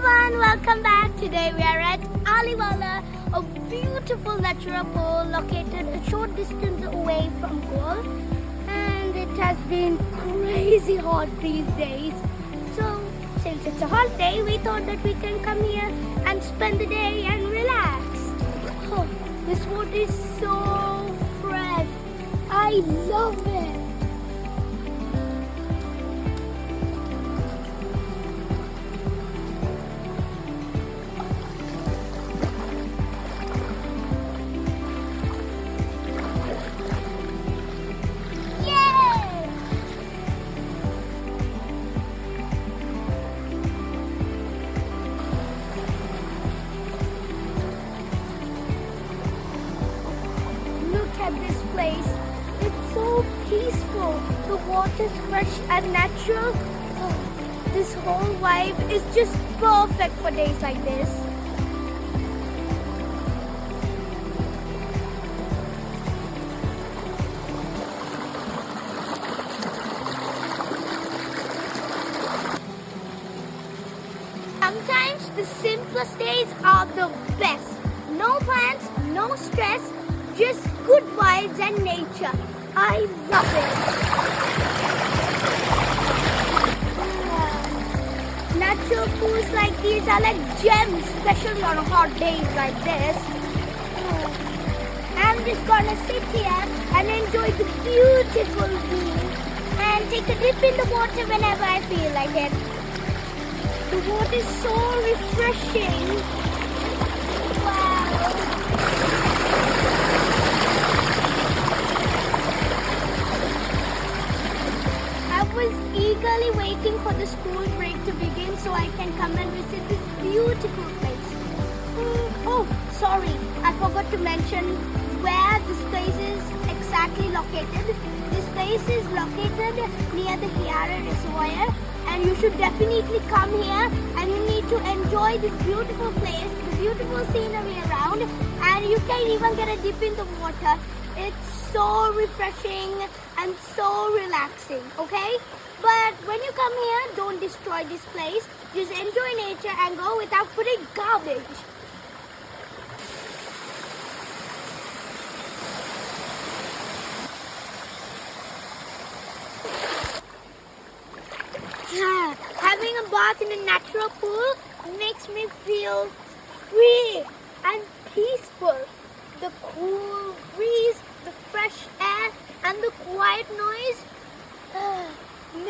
everyone, welcome back. Today we are at Aliwala, a beautiful natural pool located a short distance away from Goa. And it has been crazy hot these days. So since it's a hot day, we thought that we can come here and spend the day and relax. Oh, this water is so fresh. I love it. Look at this place. It's so peaceful. The water's fresh and natural. Oh, this whole vibe is just perfect for days like this. Sometimes the simplest days are the best. No plans, no stress, just good vibes and nature. I love it. Natural pools like these are like gems, especially on hot days like this. I'm just gonna sit here and enjoy the beautiful view and take a dip in the water whenever I feel like it. The water is so refreshing. Wow. I was eagerly waiting for the school break to begin so I can come and visit this beautiful place. Oh, sorry, I forgot to mention where this place is exactly located. This place is located near the Hiyare reservoir, and you should definitely come here and you need to enjoy this beautiful place, the beautiful scenery around, and you can even get a dip in the water. It's so refreshing and so relaxing, okay? But when you come here, don't destroy this place. Just enjoy nature and go without putting garbage. Having a bath in a natural pool makes me feel free and peaceful. The cool breeze, the fresh air, and the quiet noise.